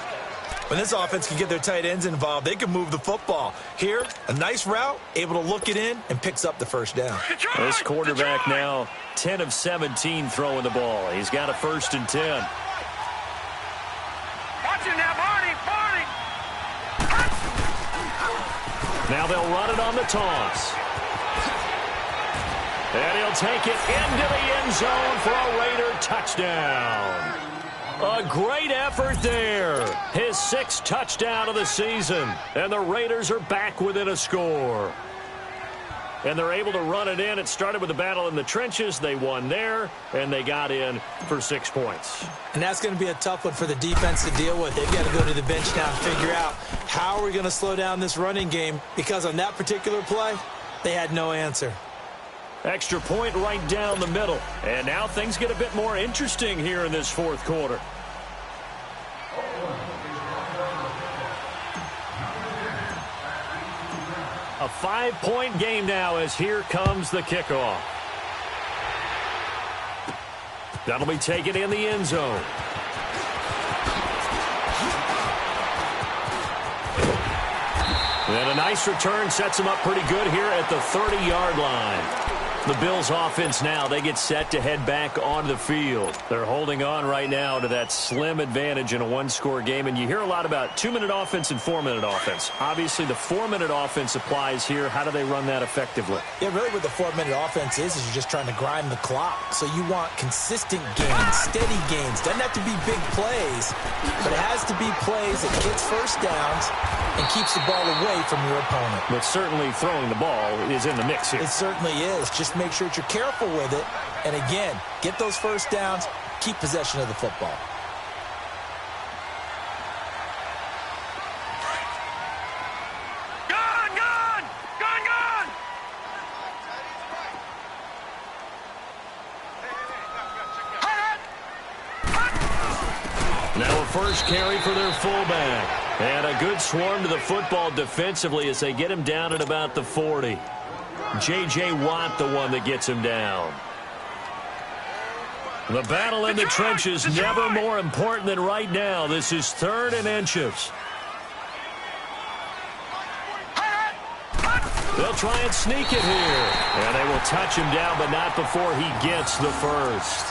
When this offense can get their tight ends involved, they can move the football. Here, a nice route, able to look it in, and picks up the first down. This quarterback now 10 of 17 throwing the ball. He's got a 1st and 10. Watch it now, Barney. Now they'll run it on the toss. And he'll take it into the end zone for a Raider touchdown. A great effort there. His 6th touchdown of the season. And the Raiders are back within a score. And they're able to run it in. It started with a battle in the trenches. They won there, and they got in for 6 points. And that's going to be a tough one for the defense to deal with. They've got to go to the bench now and figure out how are we going to slow down this running game, because on that particular play, they had no answer. Extra point right down the middle. And now things get a bit more interesting here in this 4th quarter. A 5-point game now as here comes the kickoff. That'll be taken in the end zone. And a nice return sets him up pretty good here at the 30-yard line. The Bills offense now, they get set to head back onto the field. They're holding on right now to that slim advantage in a 1-score game. And you hear a lot about 2-minute offense and 4-minute offense. Obviously, the 4-minute offense applies here. How do they run that effectively? Yeah, really what the 4-minute offense is you're just trying to grind the clock. So you want consistent gains, steady gains. Doesn't have to be big plays, but it has to be plays that gets first downs and keeps the ball away from your opponent. But certainly throwing the ball is in the mix here. It certainly is. Just make sure that you're careful with it. And again, get those first downs, keep possession of the football. Now a first carry for their fullback. And a good swarm to the football defensively as they get him down at about the 40. J.J. Watt, the one that gets him down. The battle in the trenches, never more important than right now. This is 3rd and inches. They'll try and sneak it here. And they will touch him down, but not before he gets the first.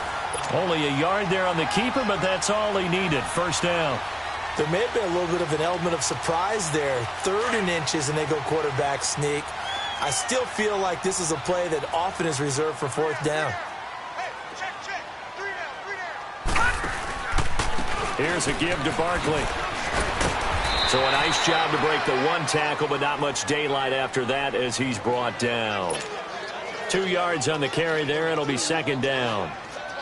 Only a yard there on the keeper, but that's all he needed. First down. There may have been a little bit of an element of surprise there. 3rd and inches, and they go quarterback sneak. I still feel like this is a play that often is reserved for 4th down. Here's a give to Barkley. So a nice job to break the 1 tackle, but not much daylight after that as he's brought down. 2 yards on the carry there. It'll be 2nd down.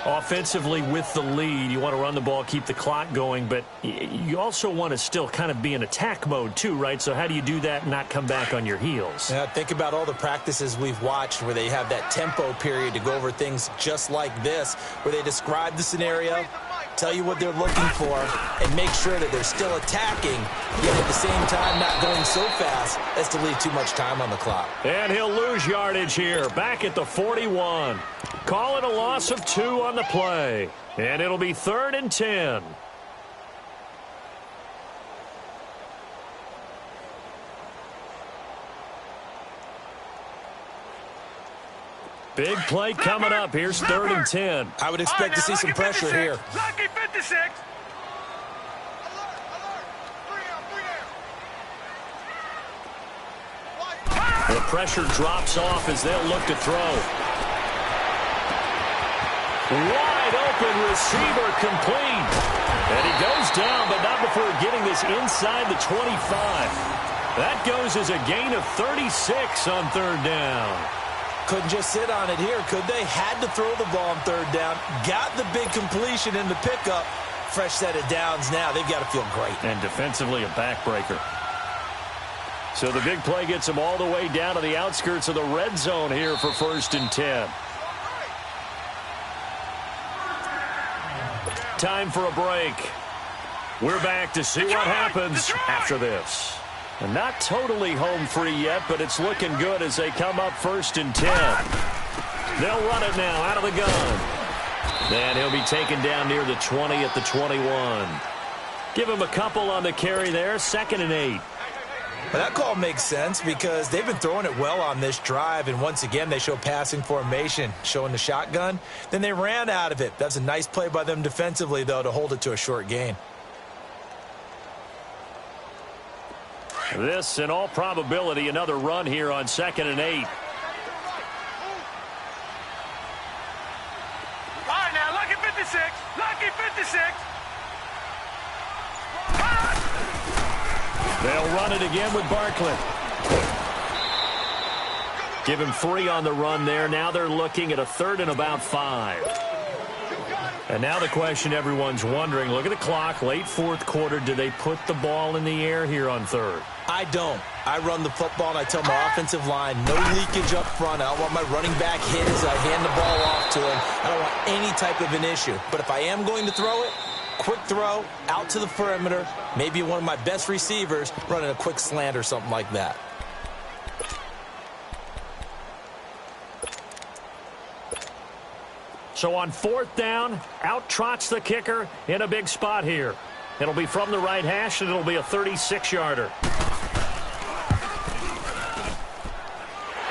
Offensively with the lead, you want to run the ball, keep the clock going, but you also want to still kind of be in attack mode too, right? So how do you do that and not come back on your heels? Yeah, think about all the practices we've watched where they have that tempo period to go over things just like this, where they describe the scenario, tell you what they're looking for, and make sure that they're still attacking, yet at the same time not going so fast as to leave too much time on the clock. And he'll lose yardage here, back at the 41. Call it a loss of 2 on the play. And it'll be 3rd and 10. Big play coming up. Here's 3rd and 10. I would expect to see some pressure here. Lucky 56. The pressure drops off as they'll look to throw. Wide open receiver complete. And he goes down, but not before getting this inside the 25. That goes as a gain of 36 on 3rd down. Couldn't just sit on it here, could they? Had to throw the ball on 3rd down. Got the big completion in the pickup. Fresh set of downs now. They've got to feel great. And defensively a backbreaker. So the big play gets them all the way down to the outskirts of the red zone here for 1st and 10. Time for a break. We're back to see what happens after this. And not totally home free yet, but it's looking good as they come up 1st and 10. They'll run it now out of the gun. And he'll be taken down near the 20 at the 21. Give him a couple on the carry there, 2nd and 8. Well, that call makes sense because they've been throwing it well on this drive, and once again they show passing formation, showing the shotgun. Then they ran out of it. That's a nice play by them defensively, though, to hold it to a short gain. This, in all probability, another run here on 2nd and 8. All right, now, lucky 56. Lucky 56. They'll run it again with Barkley. Give him 3 on the run there. Now they're looking at a 3rd and about 5. And now the question everyone's wondering, look at the clock, late 4th quarter, do they put the ball in the air here on 3rd? I don't. I run the football, and I tell my offensive line, no leakage up front. I don't want my running back hit as I hand the ball off to him. I don't want any type of an issue. But if I am going to throw it, quick throw, out to the perimeter, maybe one of my best receivers running a quick slant or something like that. So on 4th down, out trots the kicker in a big spot here. It'll be from the right hash, and it'll be a 36-yarder.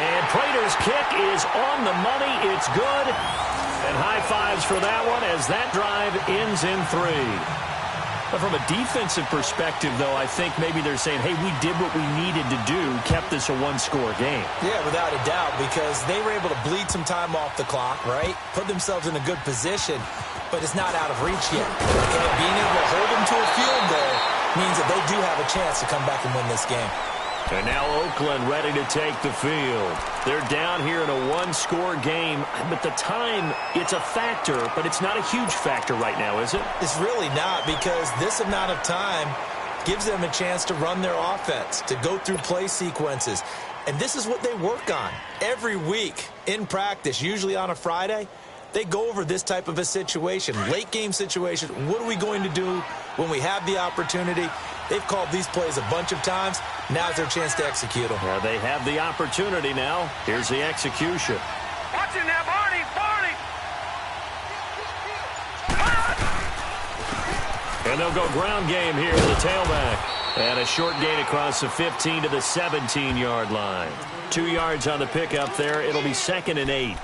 And Prater's kick is on the money. It's good. And high fives for that one as that drive ends in 3. But from a defensive perspective, though, I think maybe they're saying, hey, we did what we needed to do, kept this a one-score game. Yeah, without a doubt, because they were able to bleed some time off the clock, right? Put themselves in a good position, but it's not out of reach yet. Okay? Being able to hold them to a field goal means that they do have a chance to come back and win this game. And now Oakland ready to take the field. They're down here in a one-score game, but the time, it's a factor, but it's not a huge factor right now, is it? It's really not, because this amount of time gives them a chance to run their offense, to go through play sequences. And this is what they work on every week in practice, usually on a Friday. They go over this type of a situation, late game situation. What are we going to do when we have the opportunity? They've called these plays a bunch of times. Now's their chance to execute them. Yeah, they have the opportunity now. Here's the execution. Watch it now, Barney. Barney. And they'll go ground game here with the tailback. And a short gain across the 15 to the 17-yard line. 2 yards on the pickup there. It'll be 2nd and 8.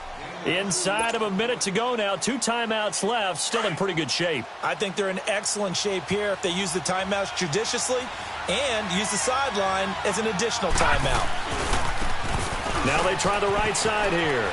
Inside of a minute to go now. 2 timeouts left. Still in pretty good shape. I think they're in excellent shape here if they use the timeouts judiciously and use the sideline as an additional timeout. Now they try the right side here.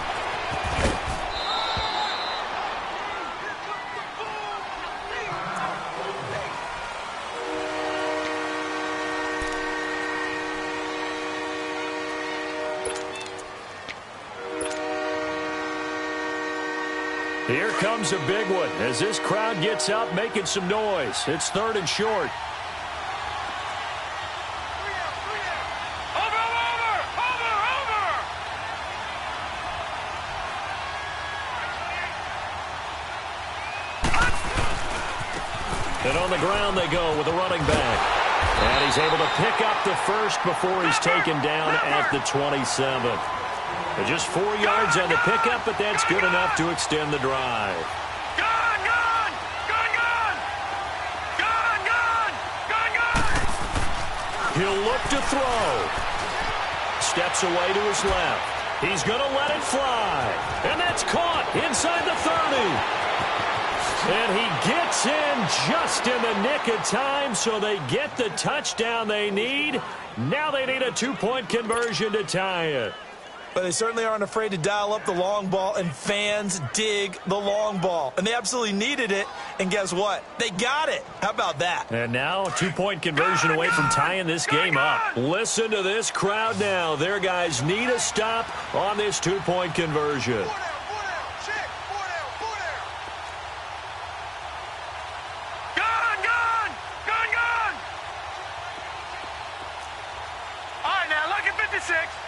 Here comes a big one as this crowd gets up making some noise. It's 3rd and short. And on the ground they go with a running back. And he's able to pick up the first before he's taken down at the 27. Just 4 yards on the pickup, but that's good enough to extend the drive. Gun, gun! Gun, gun! Gun, gun! Gun, gun! He'll look to throw. Steps away to his left. He's going to let it fly. And that's caught inside the 30. And he gets in just in the nick of time, so they get the touchdown they need. Now they need a 2-point conversion to tie it. But they certainly aren't afraid to dial up the long ball, and fans dig the long ball. And they absolutely needed it, and guess what? They got it. How about that? And now a 2-point conversion away from tying this game up. Listen to this crowd now. Their guys need a stop on this 2-point conversion.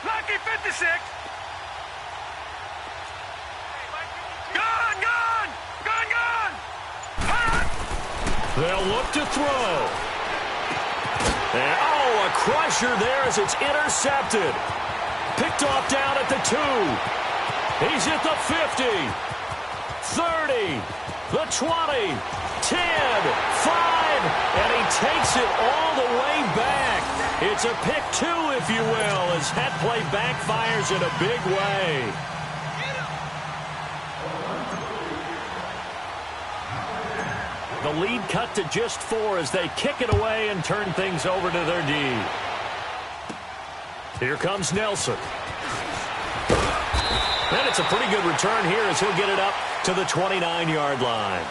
Lucky 56. Gun, gun! Gun, gun! They'll look to throw. And, oh, a crusher there as it's intercepted. Picked off down at the 2. He's at the 50. 30. The 20, 10, 5, and he takes it all the way back. It's a pick 2, if you will, as that play backfires in a big way. The lead cut to just 4 as they kick it away and turn things over to their D. Here comes Nelson. And it's a pretty good return here as he'll get it up to the 29-yard line.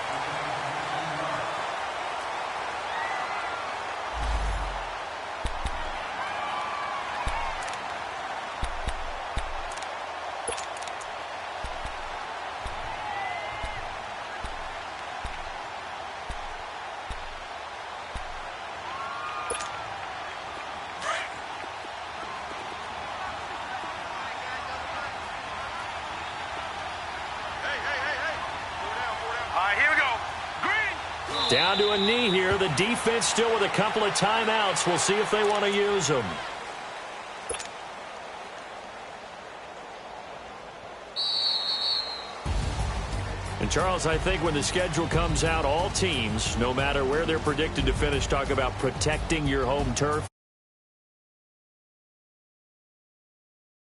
Down to a knee here. The defense still with a couple of timeouts. We'll see if they want to use them. And, Charles, I think when the schedule comes out, all teams, no matter where they're predicted to finish, talk about protecting your home turf.